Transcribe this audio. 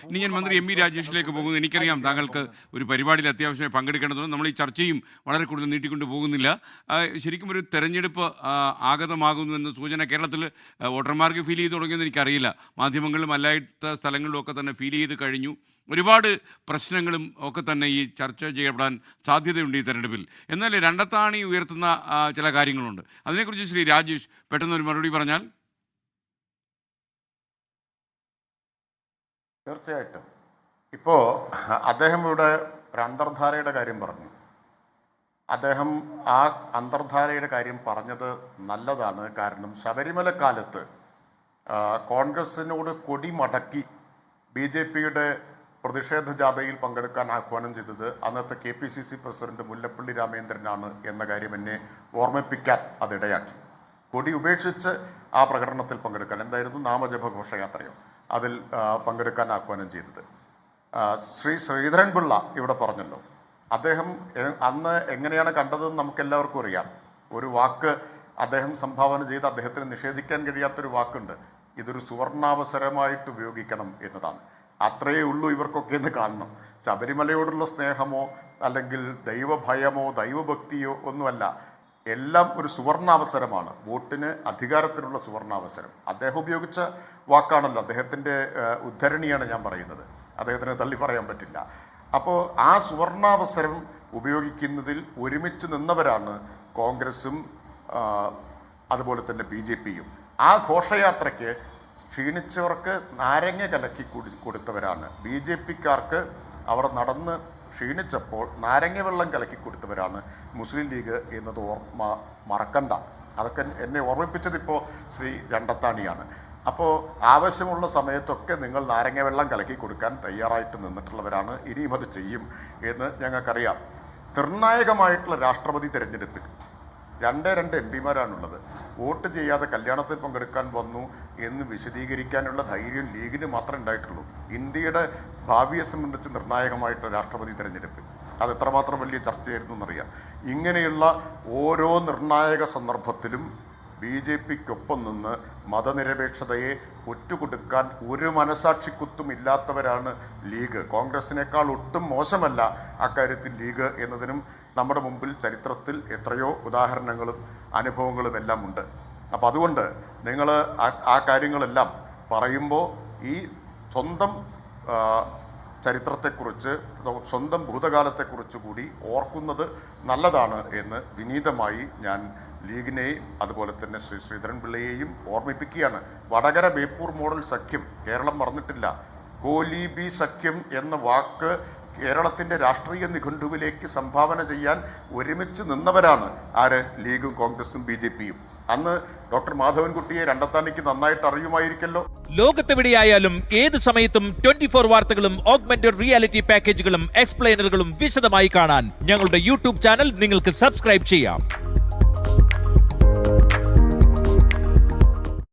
ഇനി ഞാൻ മന്ത്രി എം രാജേഷിലേക്ക് പോകുന്നു. എനിക്കറിയാം താങ്കൾക്ക് ഒരു പരിപാടിയിൽ അത്യാവശ്യമായി പങ്കെടുക്കേണ്ടതുകൊണ്ട് നമ്മൾ ഈ ചർച്ചയും വളരെ കൂടുതൽ നീട്ടിക്കൊണ്ട് പോകുന്നില്ല. ശരിക്കും ഒരു തെരഞ്ഞെടുപ്പ് ആഗതമാകുന്നു എന്ന സൂചന കേരളത്തിൽ വോട്ടർമാർക്ക് ഫീൽ ചെയ്ത് തുടങ്ങിയെന്ന് എനിക്കറിയില്ല. മാധ്യമങ്ങളിലും അല്ലാത്ത സ്ഥലങ്ങളിലും ഒക്കെ തന്നെ ഫീൽ ചെയ്ത് കഴിഞ്ഞു. ഒരുപാട് പ്രശ്നങ്ങളും ഒക്കെ തന്നെ ഈ ചർച്ച ചെയ്യപ്പെടാൻ സാധ്യതയുണ്ട് ഈ തെരഞ്ഞെടുപ്പിൽ. എന്നാൽ രണ്ടത്താണി ഉയർത്തുന്ന ചില കാര്യങ്ങളുണ്ട്. അതിനെക്കുറിച്ച് ശ്രീ രാജേഷ് പെട്ടെന്നൊരു മറുപടി പറഞ്ഞാൽ. തീർച്ചയായിട്ടും. ഇപ്പോൾ അദ്ദേഹം ഇവിടെ ഒരു അന്തർധാരയുടെ കാര്യം പറഞ്ഞു. അദ്ദേഹം ആ അന്തർധാരയുടെ കാര്യം പറഞ്ഞത് നല്ലതാണ്. കാരണം ശബരിമല കാലത്ത് കോൺഗ്രസിനോട് കൊടി മടക്കി BJPയുടെ പ്രതിഷേധ ജാഥയിൽ പങ്കെടുക്കാൻ ആഹ്വാനം ചെയ്തത് അന്നത്തെ KPCC പ്രസിഡന്റ് മുല്ലപ്പള്ളി രാമചന്ദ്രനാണ് എന്ന കാര്യം എന്നെ ഓർമ്മിപ്പിക്കാൻ അതിടയാക്കി. കൊടി ഉപേക്ഷിച്ച് ആ പ്രകടനത്തിൽ പങ്കെടുക്കാൻ, എന്തായിരുന്നു, നാമജപ ഘോഷയാത്രയോ, അതിൽ പങ്കെടുക്കാൻ ആഹ്വാനം ചെയ്തത്. ശ്രീ ശ്രീധരൻപിള്ള ഇവിടെ പറഞ്ഞല്ലോ, അദ്ദേഹം അന്ന് എങ്ങനെയാണ് കണ്ടതെന്ന് നമുക്കെല്ലാവർക്കും അറിയാം. ഒരു വാക്ക് അദ്ദേഹം സംഭാവന ചെയ്ത് അദ്ദേഹത്തിന് നിഷേധിക്കാൻ കഴിയാത്തൊരു വാക്കുണ്ട്. ഇതൊരു സുവർണാവസരമായിട്ട് ഉപയോഗിക്കണം എന്നതാണ്. അത്രയേ ഉള്ളൂ ഇവർക്കൊക്കെ എന്ന് കാണണം. ശബരിമലയോടുള്ള സ്നേഹമോ അല്ലെങ്കിൽ ദൈവഭയമോ ദൈവഭക്തിയോ ഒന്നുമല്ല. എല്ലാം ഒരു സുവർണാവസരമാണ്. വോട്ടിന് അധികാരത്തിനുള്ള സുവർണാവസരം. അദ്ദേഹം ഉപയോഗിച്ച വാക്കാണല്ലോ, അദ്ദേഹത്തിൻ്റെ ഉദ്ധരണിയാണ് ഞാൻ പറയുന്നത്. അദ്ദേഹത്തിന് തള്ളി പറയാൻ പറ്റില്ല. അപ്പോൾ ആ സുവർണാവസരം ഉപയോഗിക്കുന്നതിൽ ഒരുമിച്ച് നിന്നവരാണ് കോൺഗ്രസും അതുപോലെ തന്നെ BJPയും. ആ ഘോഷയാത്രയ്ക്ക് ക്ഷീണിച്ചവർക്ക് നാരങ്ങ കലക്കി കൊടുത്തവരാണ്. BJPക്കാർക്ക് അവർ നടന്ന് ക്ഷീണിച്ചപ്പോൾ നാരങ്ങ വെള്ളം കലക്കി കൊടുത്തവരാണ് മുസ്ലിം ലീഗ് എന്നത് മറക്കണ്ട. അതൊക്കെ എന്നെ ഓർമ്മിപ്പിച്ചതിപ്പോൾ ശ്രീ രണ്ടത്താണിയാണ്. അപ്പോൾ ആവശ്യമുള്ള സമയത്തൊക്കെ നിങ്ങൾ നാരങ്ങ വെള്ളം കലക്കി കൊടുക്കാൻ തയ്യാറായിട്ട് നിന്നിട്ടുള്ളവരാണ്. ഇനിയും അത് ചെയ്യും എന്ന് ഞങ്ങൾക്കറിയാം. നിർണായകമായിട്ടുള്ള രാഷ്ട്രപതി തെരഞ്ഞെടുപ്പിൽ 2 MPമാരാണുള്ളത്. വോട്ട് ചെയ്യാതെ കല്യാണത്തിൽ പങ്കെടുക്കാൻ വന്നു എന്ന് വിശദീകരിക്കാനുള്ള ധൈര്യം ലീഗിന് മാത്രമേ ഉണ്ടായിട്ടുള്ളൂ. ഇന്ത്യയുടെ ഭാവിയെ സംബന്ധിച്ച് നിർണായകമായിട്ടുള്ള രാഷ്ട്രപതി തെരഞ്ഞെടുപ്പ് അത് എത്രമാത്രം വലിയ ചർച്ചയായിരുന്നു എന്നറിയാം. ഇങ്ങനെയുള്ള ഓരോ നിർണായക സന്ദർഭത്തിലും BJPക്കൊപ്പം നിന്ന് മതനിരപേക്ഷതയെ ഒറ്റുകൊടുക്കാൻ ഒരു മനസാക്ഷിക്കുത്തും ഇല്ലാത്തവരാണ് ലീഗ്. കോൺഗ്രസിനേക്കാൾ ഒട്ടും മോശമല്ല അക്കാര്യത്തിൽ ലീഗ് എന്നതിനും നമ്മുടെ മുമ്പിൽ ചരിത്രത്തിൽ എത്രയോ ഉദാഹരണങ്ങളും അനുഭവങ്ങളും എല്ലാം ഉണ്ട്. അപ്പം അതുകൊണ്ട് നിങ്ങൾ ആ കാര്യങ്ങളെല്ലാം പറയുമ്പോൾ ഈ സ്വന്തം ചരിത്രത്തെക്കുറിച്ച്, സ്വന്തം ഭൂതകാലത്തെക്കുറിച്ച് കൂടി ഓർക്കുന്നത് നല്ലതാണ് എന്ന് വിനീതമായി ഞാൻ ലീഗിനെയും അതുപോലെ തന്നെ ശ്രീ ശ്രീധരൻപിള്ളയെയും ഓർമ്മിപ്പിക്കുകയാണ്. വടകര ബേപ്പൂർ മോഡൽ സഖ്യം കേരളം മറന്നിട്ടില്ല. കോലീബി സഖ്യം എന്ന വാക്ക് കേരളത്തിൻ്റെ രാഷ്ട്രീയ നിഘണ്ടുവിലേക്ക് സംഭാവന ചെയ്യാൻ ഒരുമിച്ച് നിന്നവരാണ് ആര്? ലീഗും കോൺഗ്രസും BJPയും. അന്ന് ഡോക്ടർ മാധവൻകുട്ടിയെ രണ്ടത്താണിക്ക് നന്നായിട്ട് അറിയുമായിരിക്കല്ലോ. ലോകത്തെവിടെയായാലും ഏത് സമയത്തും 24 വാർത്തകളും ഓഗ്മെന്റഡ് റിയാലിറ്റി പാക്കേജുകളും എക്സ്പ്ലെയിനറുകളും വിശദമായി കാണാൻ ഞങ്ങളുടെ YouTube ചാനൽ നിങ്ങൾക്ക് സബ്സ്ക്രൈബ് ചെയ്യാം.